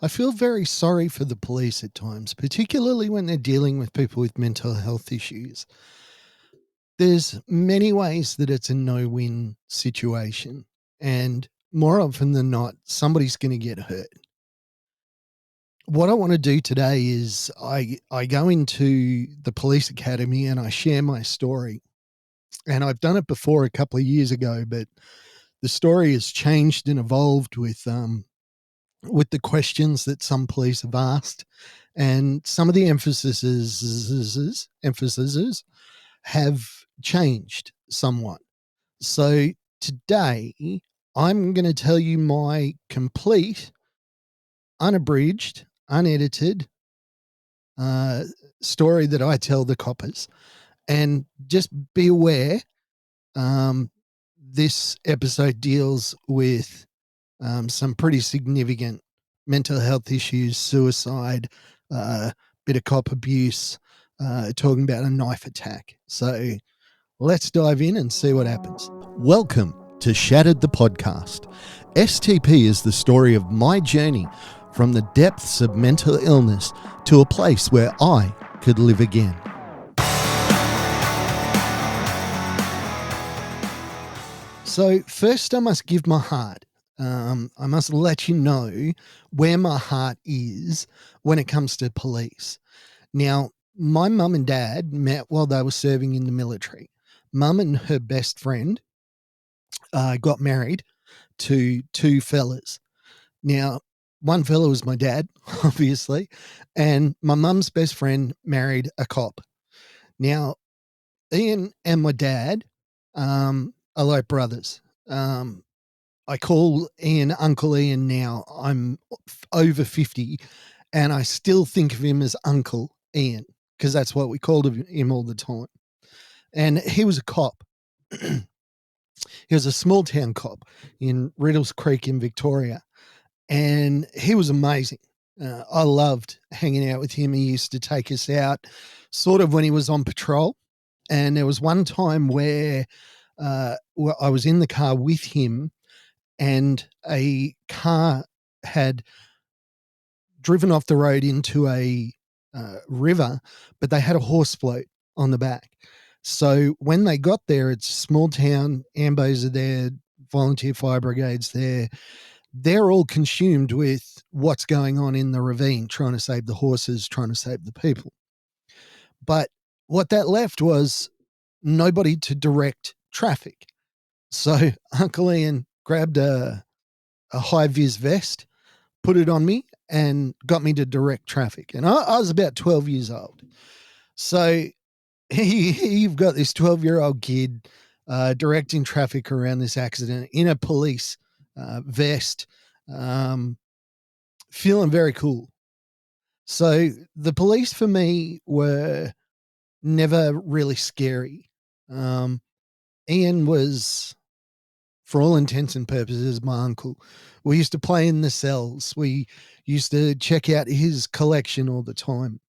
I feel very sorry for the police at times, particularly when they're dealing with people with mental health issues. There's many ways that it's a no-win situation, and more often than not, somebody's going to get hurt. What I want to do today is I go into the police academy and I share my story. And I've done it before a couple of years ago, but the story has changed and evolved with the questions that some police have asked, and some of the emphases have changed somewhat. So today, I'm going to tell you my complete, unabridged, unedited uh, story that I tell the coppers. And just be aware, um, this episode deals with some pretty significant mental health issues, suicide, bit of cop abuse, talking about a knife attack. So let's dive in and see what happens. Welcome to Shattered the Podcast. STP is the story of my journey from the depths of mental illness to a place where I could live again. So first I must give my heart. I must let you know where my heart is when it comes to police. Now, my mum and dad met while they were serving in the military. Mum and her best friend got married to two fellas. Now, one fella was my dad, obviously, and my mum's best friend married a cop. Now, Ian and my dad are like brothers. I call Ian Uncle Ian now. I'm over 50 and I still think of him as Uncle Ian because that's what we called him all the time. And he was a cop. He was a small town cop in Riddles Creek in Victoria. And he was amazing. I loved hanging out with him. He used to take us out sort of when he was on patrol. And there was one time where I was in the car with him and a car had driven off the road into a river, but they had a horse float on the back. So when they got there, it's a small town, ambos are there, volunteer fire brigades there. They're all consumed with what's going on in the ravine, trying to save the horses, trying to save the people. But what that left was nobody to direct traffic. So Uncle Ian grabbed a high-vis vest, put it on me, and got me to direct traffic. And I was about 12 years old. So you've got this 12-year-old kid directing traffic around this accident in a police vest, feeling very cool. So the police for me were never really scary. Ian was, for all intents and purposes, my uncle. We used to play in the cells. We used to check out his collection all the time.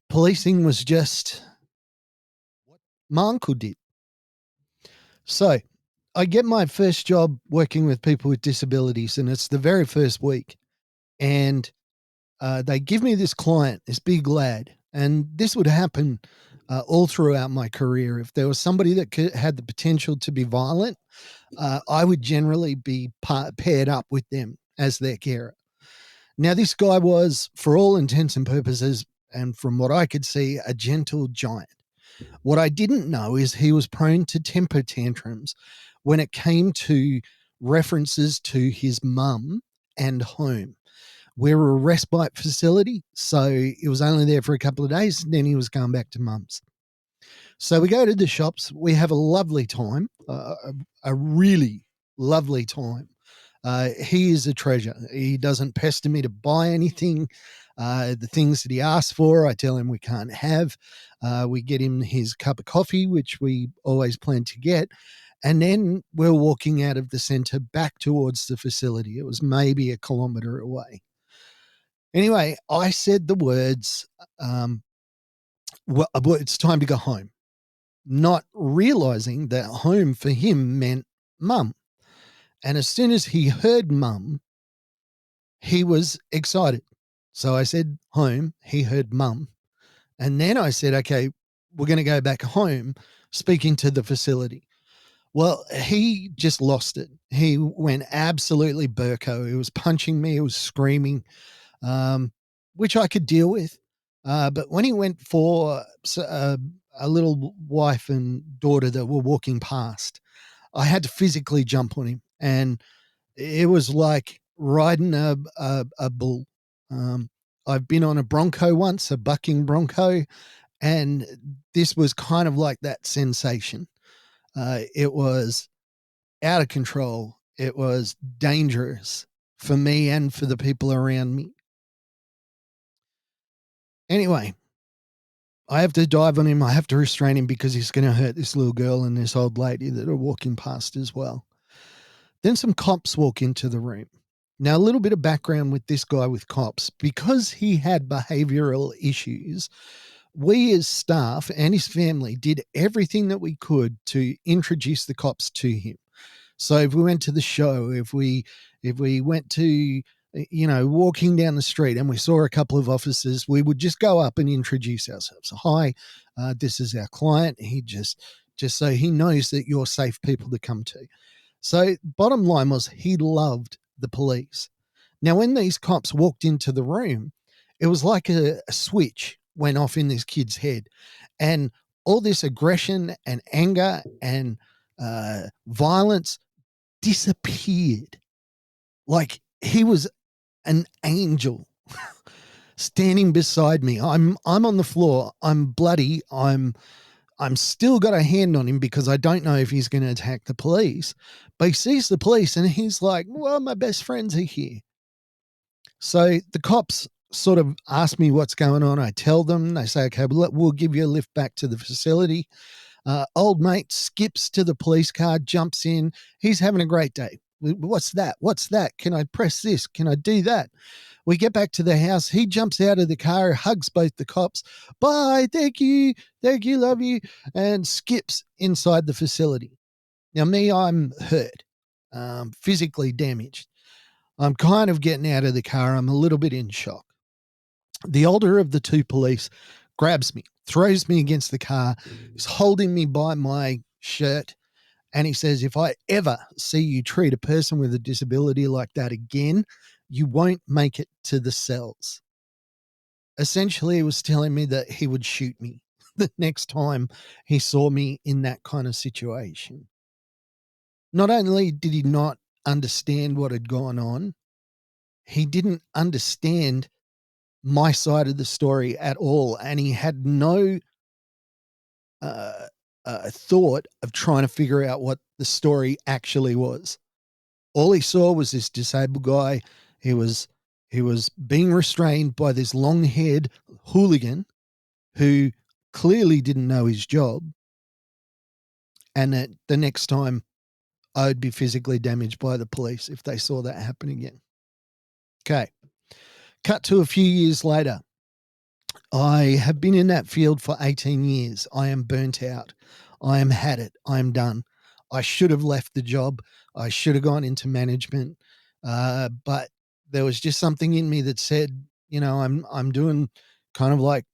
Policing was just what my uncle did. So I get my first job working with people with disabilities, and it's the very first week. And they give me this client, this big lad, and this would happen all throughout my career. If there was somebody that had the potential to be violent, I would generally be paired up with them as their carer. Now, this guy was, for all intents and purposes, and from what I could see, a gentle giant. What I didn't know is he was prone to temper tantrums when it came to references to his mum and home. We're a respite facility, so he was only there for a couple of days, and then he was going back to mum's. So we go to the shops. We have a lovely time, a really lovely time. He is a treasure. He doesn't pester me to buy anything. The things that he asks for, I tell him we can't have. We get him his cup of coffee, which we always plan to get. And then we're walking out of the centre back towards the facility. It was maybe a kilometre away. Anyway, I said the words, well, it's time to go home, not realizing that home for him meant mum. And as soon as he heard mum, He was excited. So I said home. He heard mum. And then I said, okay, we're going to go back home, speaking to the facility. Well, he just lost it. He went absolutely Burko. He was punching me. He was screaming, which I could deal with. But when he went for a little wife and daughter that were walking past, I had to physically jump on him. And it was like riding a bull. Um, I've been on a bronco once, a bucking bronco, and this was kind of like that sensation. It was out of control. It was dangerous for me and for the people around me. Anyway, I have to dive on him. I have to restrain him because he's going to hurt this little girl and this old lady that are walking past as well. Then some cops walk into the room. Now, a little bit of background with this guy with cops. Because he had behavioral issues, we as staff and his family did everything that we could to introduce the cops to him. So if we went to the show, if we went to walking down the street and we saw a couple of officers, we would just go up and introduce ourselves. Hi, this is our client. He just so he knows that you're safe people to come to. So bottom line was he loved the police. Now, when these cops walked into the room, it was like a switch went off in this kid's head. And all this aggression and anger and violence disappeared. Like he was an angel standing beside me. I'm on the floor. I'm bloody. I'm still got a hand on him because I don't know if he's going to attack the police. But he sees the police and he's like, well, my best friends are here. So the cops sort of ask me what's going on. I tell them. They say, okay, we'll give you a lift back to the facility. Old mate skips to the police car, jumps in. He's having a great day. What's that? What's that? Can I press this? Can I do that? We get back to the house. He jumps out of the car, hugs both the cops. Bye. Thank you. Thank you. Love you. And skips inside the facility. Now, me, I'm hurt, physically damaged. I'm kind of getting out of the car. I'm a little bit in shock. The older of the two police grabs me, throws me against the car, is holding me by my shirt, and he says, if I ever see you treat a person with a disability like that again, you won't make it to the cells. Essentially, he was telling me that he would shoot me the next time he saw me in that kind of situation. Not only did he not understand what had gone on, he didn't understand my side of the story at all. And he had no uh, thought of trying to figure out what the story actually was. All he saw was this disabled guy. He was being restrained by this long-haired hooligan who clearly didn't know his job. And that the next time I would be physically damaged by the police if they saw that happen again. Okay. Cut to a few years later. I have been in that field for 18 years. I am burnt out. I am had it. I am done. I should have left the job. I should have gone into management. But there was just something in me that said, I'm doing kind of like,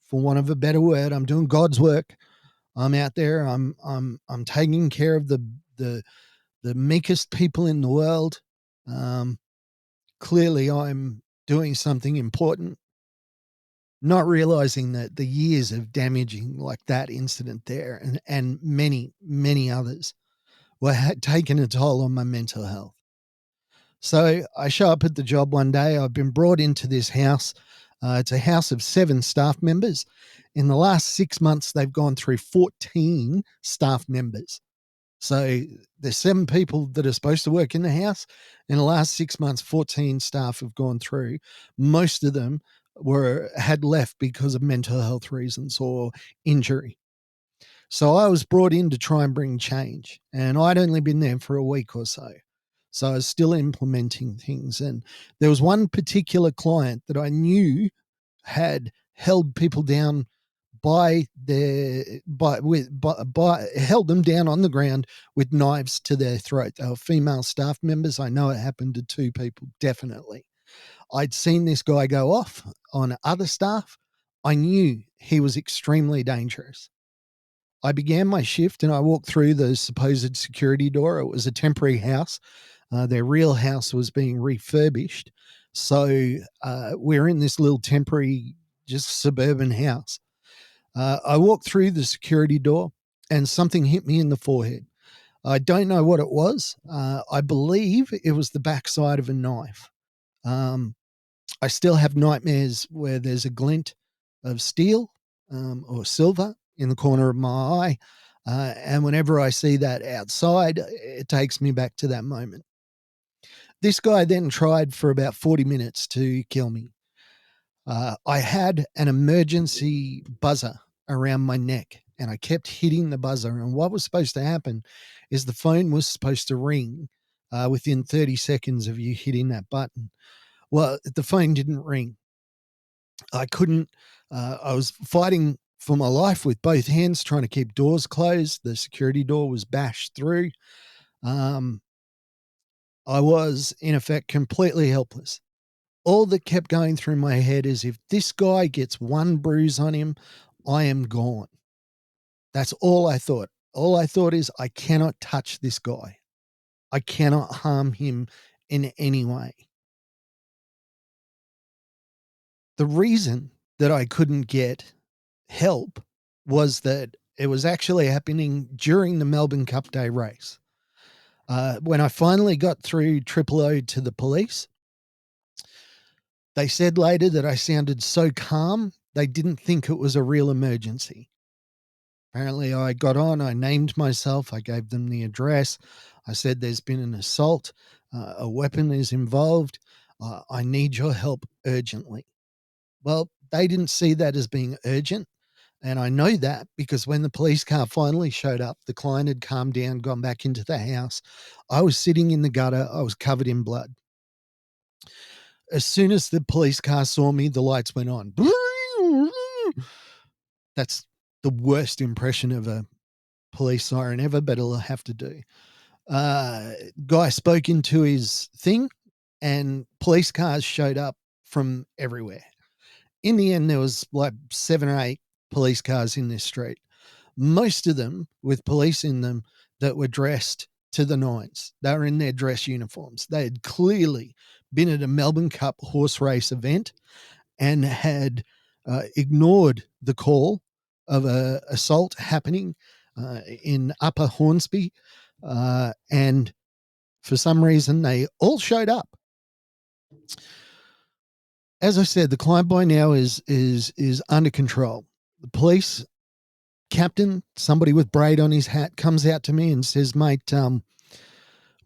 for want of a better word, I'm doing God's work. I'm out there. I'm taking care of the meekest people in the world. Clearly, I'm doing something important. Not realizing that the years of damaging like that incident there and many, many others were taking a toll on my mental health. So I show up at the job one day. I've been brought into this house. It's a house of 7 staff members. In the last 6 months, they've gone through 14 staff members. So there's 7 people that are supposed to work in the house. In the last 6 months, 14 staff have gone through. Most of them had left because of mental health reasons or injury. So I was brought in to try and bring change, and I'd only been there for a week or so. So I was still implementing things. And there was one particular client that I knew had held people down held them down on the ground with knives to their throat. They were female staff members. I know it happened to 2 people, definitely. I'd seen this guy go off on other staff. I knew he was extremely dangerous. I began my shift and I walked through the supposed security door. It was a temporary house. Their real house was being refurbished. So we're in this little temporary, just suburban house. I walked through the security door and something hit me in the forehead. I don't know what it was. I believe it was the backside of a knife. I still have nightmares where there's a glint of steel or silver in the corner of my eye. And whenever I see that outside, it takes me back to that moment. This guy then tried for about 40 minutes to kill me. I had an emergency buzzer around my neck and I kept hitting the buzzer. And what was supposed to happen is the phone was supposed to ring within 30 seconds of you hitting that button. Well, the phone didn't ring. I couldn't, I was fighting for my life with both hands, trying to keep doors closed. The security door was bashed through. I was, in effect, completely helpless. All that kept going through my head is if this guy gets one bruise on him, I am gone. That's all I thought. All I thought is I cannot touch this guy. I cannot harm him in any way. The reason that I couldn't get help was that it was actually happening during the Melbourne Cup Day race. When I finally got through Triple O to the police, they said later that I sounded so calm, they didn't think it was a real emergency. Apparently, I got on, I named myself, I gave them the address. I said, there's been an assault, a weapon is involved. I need your help urgently. Well, they didn't see that as being urgent. And I know that because when the police car finally showed up, the client had calmed down, gone back into the house. I was sitting in the gutter. I was covered in blood. As soon as the police car saw me, the lights went on. That's the worst impression of a police siren ever, but it'll have to do. Guy spoke into his thing and police cars showed up from everywhere. In the end, there was like 7 or 8 police cars in this street, most of them with police in them that were dressed to the nines. They were in their dress uniforms. They had clearly been at a Melbourne Cup horse race event and had ignored the call of an assault happening in Upper Hornsby. And for some reason, they all showed up. As I said, the client by now is under control. The police captain, somebody with braid on his hat, comes out to me and says, mate,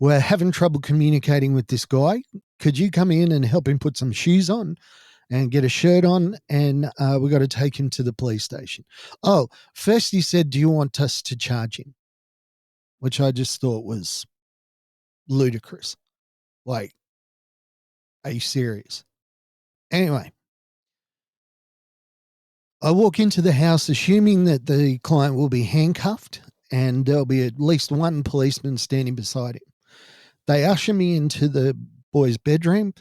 we're having trouble communicating with this guy. Could you come in and help him put some shoes on and get a shirt on? And we got to take him to the police station. Oh, first he said, do you want us to charge him? Which I just thought was ludicrous. Like, are you serious? Anyway, I walk into the house assuming that the client will be handcuffed and there'll be at least one policeman standing beside him. They usher me into the boy's bedroom.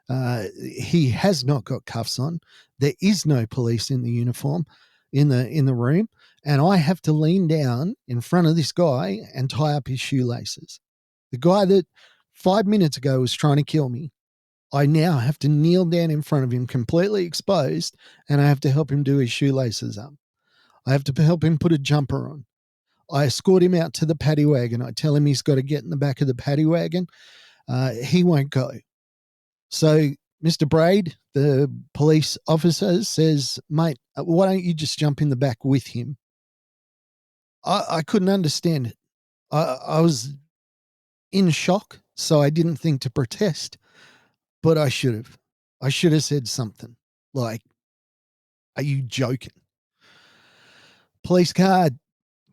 He has not got cuffs on. There is no police in the uniform in the room, and I have to lean down in front of this guy and tie up his shoelaces. The guy that 5 minutes ago was trying to kill me, I now have to kneel down in front of him completely exposed, and I have to help him do his shoelaces up. I have to help him put a jumper on. I escort him out to the paddy wagon. I tell him he's got to get in the back of the paddy wagon. He won't go. So Mr. Braid, the police officer, says, mate, why don't you just jump in the back with him? I couldn't understand it. I was in shock, so I didn't think to protest, but I should have. I should have said something like, are you joking? Police car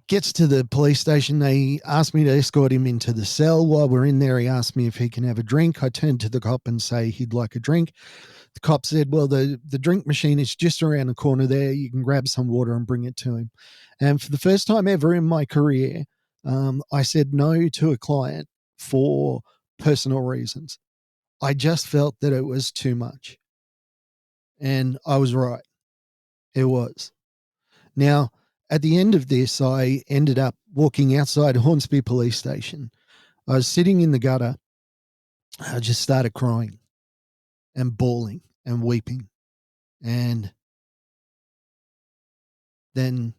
gets to the police station. They asked me to escort him into the cell. While we're in there, he asked me if he can have a drink. I turned to the cop and say he'd like a drink. The cop said, well, the drink machine is just around the corner there. You can grab some water and bring it to him. And for the first time ever in my career, I said no to a client for personal reasons. I just felt that it was too much. And I was right. It was. Now, at the end of this, I ended up walking outside Hornsby Police Station. I was sitting in the gutter. I just started crying and bawling and weeping. And then,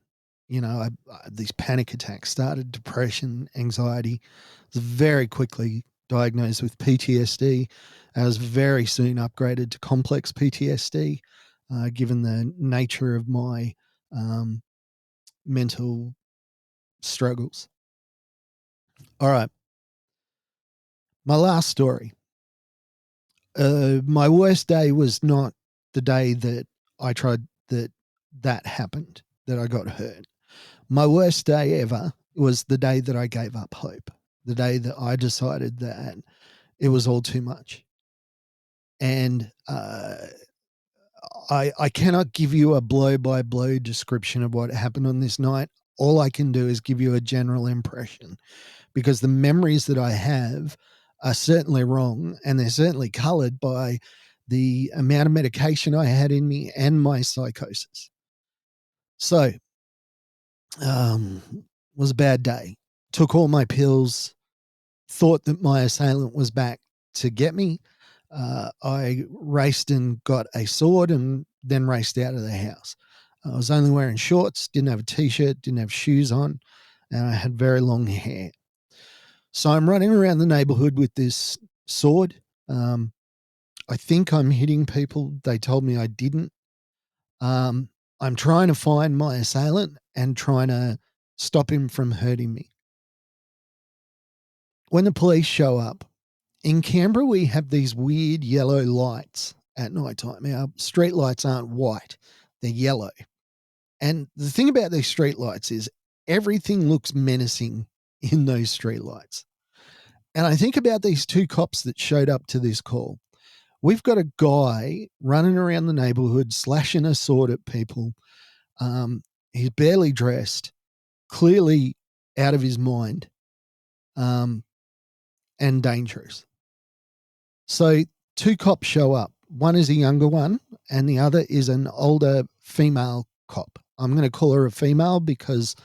these panic attacks started, depression, anxiety. I was very quickly diagnosed with PTSD. I was very soon upgraded to complex PTSD, given the nature of my um, mental struggles. All right. My last story. My worst day was not the day that I tried that happened, that I got hurt. My worst day ever was the day that I gave up hope, the day that I decided that it was all too much. And I cannot give you a blow by blow description of what happened on this night. All I can do is give you a general impression, because the memories that I have are certainly wrong, and they're certainly colored by the amount of medication I had in me and my psychosis. So, was a bad day. Took all my pills, thought that my assailant was back to get me. I raced and got a sword and then raced out of the house. I was only wearing shorts, didn't have a t-shirt, didn't have shoes on, and I had very long hair. So I'm running around the neighborhood with this sword. I think I'm hitting people. They told me I didn't. I'm trying to find my assailant and trying to stop him from hurting me. When the police show up, in Canberra, we have these weird yellow lights at night time. Our street lights aren't white, they're yellow. And the thing about these street lights is everything looks menacing in those street lights. And I think about these two cops that showed up to this call. We've got a guy running around the neighborhood, slashing a sword at people. He's barely dressed, clearly out of his mind, and dangerous. So two cops show up. One is a younger one, and the other is an older female cop. I'm going to call her a female because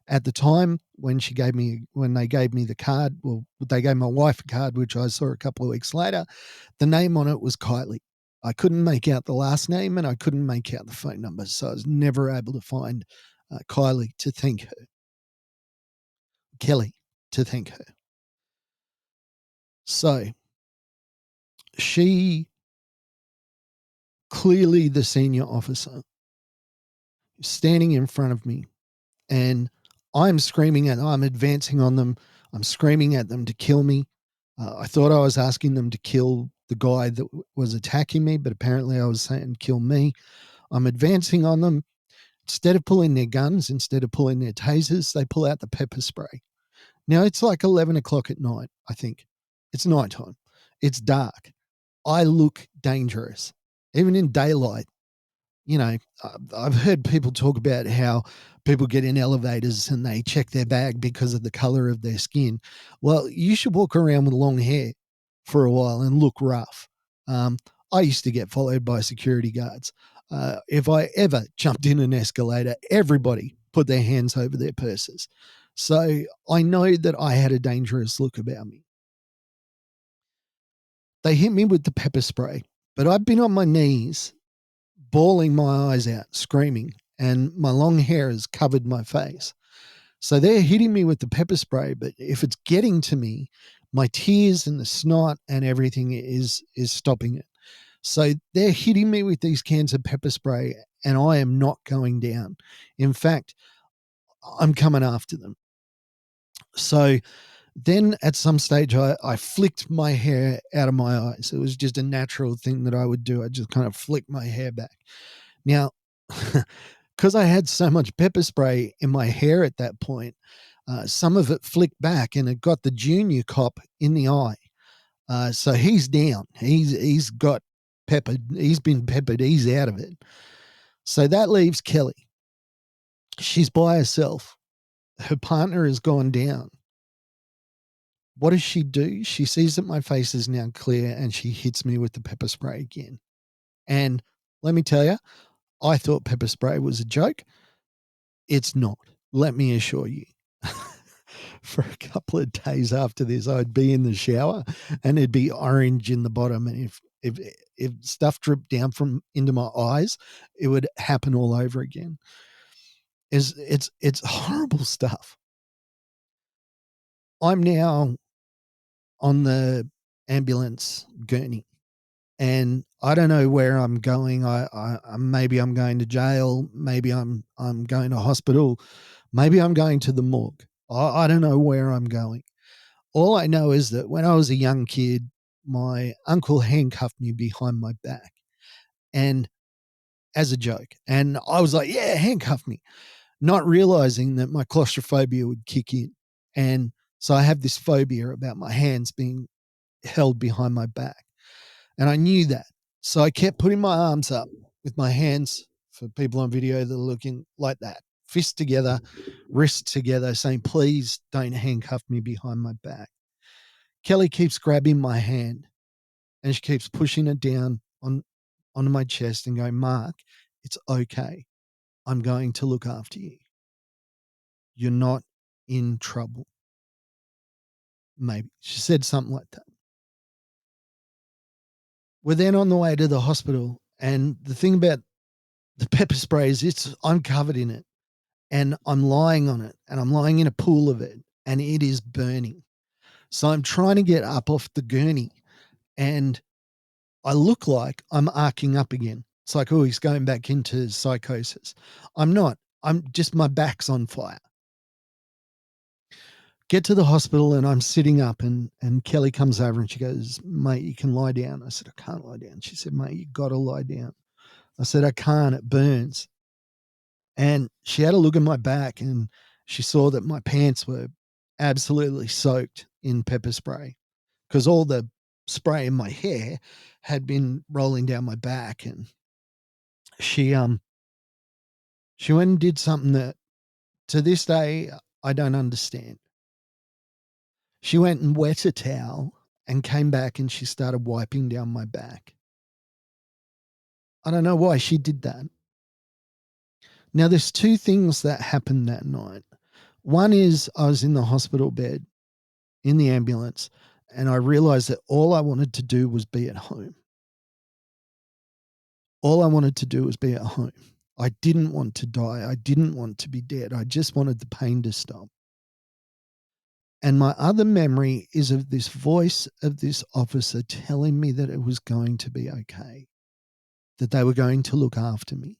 at the time when they gave me the card, well, they gave my wife a card, which I saw a couple of weeks later, the name on it was Kylie. I couldn't make out the last name and I couldn't make out the phone number, so I was never able to find Kylie to thank her. Kelly to thank her. So she, clearly the senior officer, standing in front of me, and I'm screaming I'm advancing on them. I'm screaming at them to kill me. I thought I was asking them to kill the guy that was attacking me, but apparently I was saying kill me. I'm advancing on them. Instead of pulling their guns, instead of pulling their tasers, they pull out the pepper spray. Now it's like 11 o'clock at night, I think. It's nighttime. It's dark. I look dangerous. Even in daylight, I've heard people talk about how people get in elevators and they check their bag because of the color of their skin. Well, you should walk around with long hair for a while and look rough. I used to get followed by security guards. If I ever jumped in an escalator, everybody put their hands over their purses. So I know that I had a dangerous look about me. They hit me with the pepper spray, but I've been on my knees bawling my eyes out, screaming, and my long hair has covered my face. So they're hitting me with the pepper spray, but if it's getting to me, my tears and the snot and everything is stopping it. So they're hitting me with these cans of pepper spray, and I am not going down. In fact, I'm coming after them. So then at some stage, I flicked my hair out of my eyes. It was just a natural thing that I would do. I just kind of flick my hair back. Now, because I had so much pepper spray in my hair at that point, some of it flicked back and it got the junior cop in the eye. So he's down. He's got peppered. He's been peppered. He's out of it. So that leaves Kelly. She's by herself. Her partner has gone down. What does she do? She sees that my face is now clear and she hits me with the pepper spray again. And let me tell you, I thought pepper spray was a joke. It's not, let me assure you. For a couple of days after this, I'd be in the shower and it'd be orange in the bottom. And if stuff dripped down from into my eyes, it would happen all over again. It's horrible stuff. I'm now on the ambulance gurney, and I don't know where I'm going. Maybe I'm going to jail. Maybe I'm going to hospital. Maybe I'm going to the morgue. I don't know where I'm going. All I know is that when I was a young kid, my uncle handcuffed me behind my back, and as a joke, and I was like, "Yeah, handcuff me," not realizing that my claustrophobia would kick in, and so I have this phobia about my hands being held behind my back. And I knew that. So I kept putting my arms up with my hands, for people on video that are looking, like that, fist together, wrists together, saying, please don't handcuff me behind my back. Kelly keeps grabbing my hand and she keeps pushing it down onto my chest and going, Mark, it's okay. I'm going to look after you. You're not in trouble. Maybe. She said something like that. We're then on the way to the hospital. And the thing about the pepper spray is I'm covered in it and I'm lying on it and I'm lying in a pool of it and it is burning. So I'm trying to get up off the gurney and I look like I'm arcing up again. It's like, oh, he's going back into psychosis. I'm not. I'm just, my back's on fire. Get to the hospital and I'm sitting up and Kelly comes over and she goes, mate, you can lie down. I said, I can't lie down. She said, mate, you got to lie down. I said, I can't. It burns. And she had a look at my back and she saw that my pants were absolutely soaked in pepper spray because all the spray in my hair had been rolling down my back. And she she went and did something that to this day I don't understand. She went and wet a towel and came back and she started wiping down my back. I don't know why she did that. Now there's two things that happened that night. One is I was in the hospital bed in the ambulance and I realized that all I wanted to do was be at home. All I wanted to do was be at home. I didn't want to die. I didn't want to be dead. I just wanted the pain to stop. And my other memory is of this voice of this officer telling me that it was going to be okay, that they were going to look after me,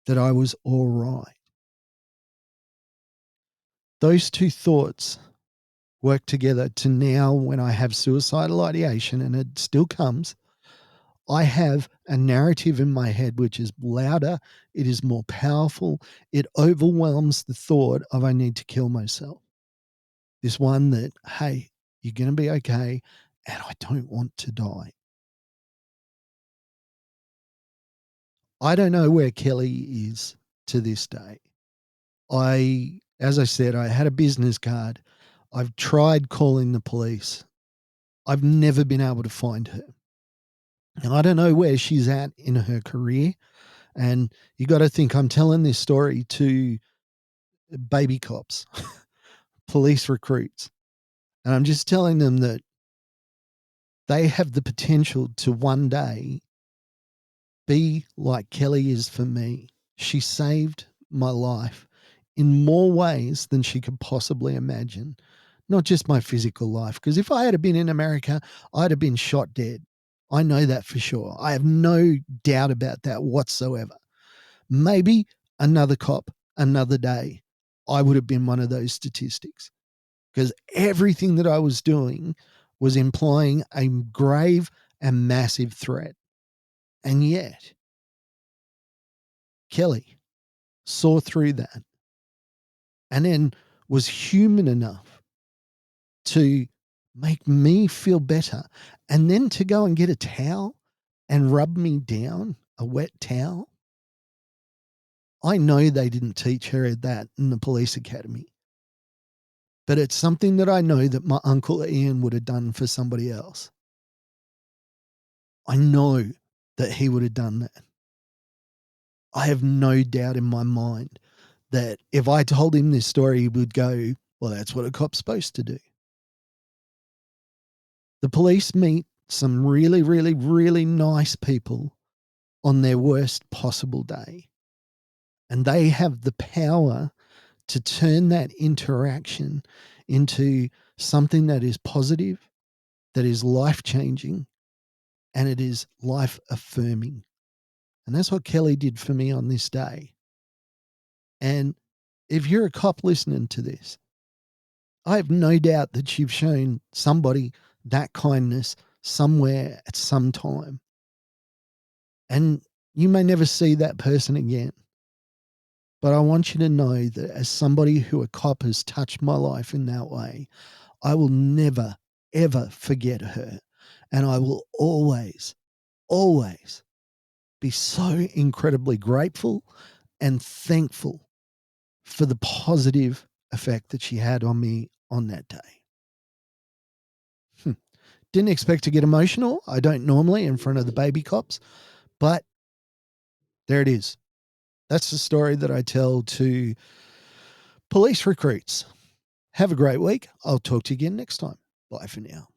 that I was all right. Those two thoughts work together to now when I have suicidal ideation, and it still comes, I have a narrative in my head which is louder, it is more powerful, it overwhelms the thought of I need to kill myself. This one that, hey, you're going to be okay, and I don't want to die. I don't know where Kelly is to this day. As I said, I had a business card. I've tried calling the police. I've never been able to find her. And I don't know where she's at in her career. And you got to think I'm telling this story to baby cops, police recruits. And I'm just telling them that they have the potential to one day be like Kelly is for me. She saved my life in more ways than she could possibly imagine. Not just my physical life, because if I had been in America, I'd have been shot dead. I know that for sure. I have no doubt about that whatsoever. Maybe another cop, another day, I would have been one of those statistics because everything that I was doing was implying a grave and massive threat. And yet, Kelly saw through that and then was human enough to make me feel better and then to go and get a towel and rub me down, a wet towel. I know they didn't teach her that in the police academy. but it's something that I know that my Uncle Ian would have done for somebody else. I know that he would have done that. I have no doubt in my mind that if I told him this story, he would go, well, that's what a cop's supposed to do. The police meet some really, really, really nice people on their worst possible day. And they have the power to turn that interaction into something that is positive, that is life-changing, and it is life-affirming. And that's what Kelly did for me on this day. And if you're a cop listening to this, I have no doubt that you've shown somebody that kindness somewhere at some time. And you may never see that person again. But I want you to know that as somebody who a cop has touched my life in that way, I will never, ever forget her. And I will always, always be so incredibly grateful and thankful for the positive effect that she had on me on that day. Didn't expect to get emotional. I don't normally in front of the baby cops, but there it is. That's the story that I tell to police recruits. Have a great week. I'll talk to you again next time. Bye for now.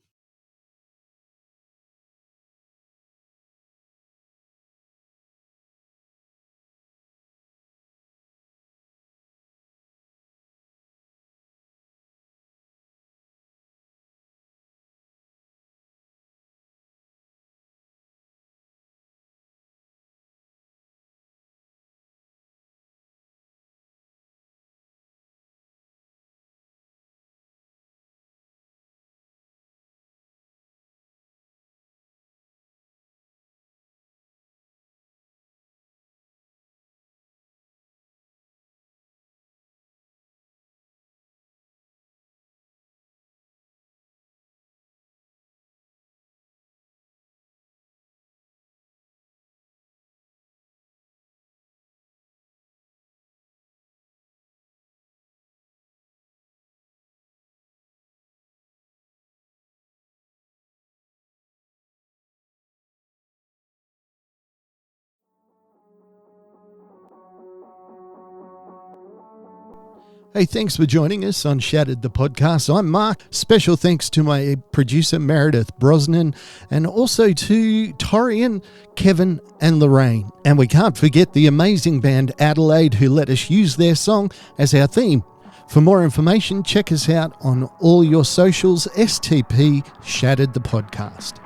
Hey, thanks for joining us on Shattered the Podcast. I'm Mark. Special thanks to my producer, Meredith Brosnan, and also to Torian, Kevin, and Lorraine. And we can't forget the amazing band Adelaide, who let us use their song as our theme. For more information, check us out on all your socials, STP Shattered the Podcast.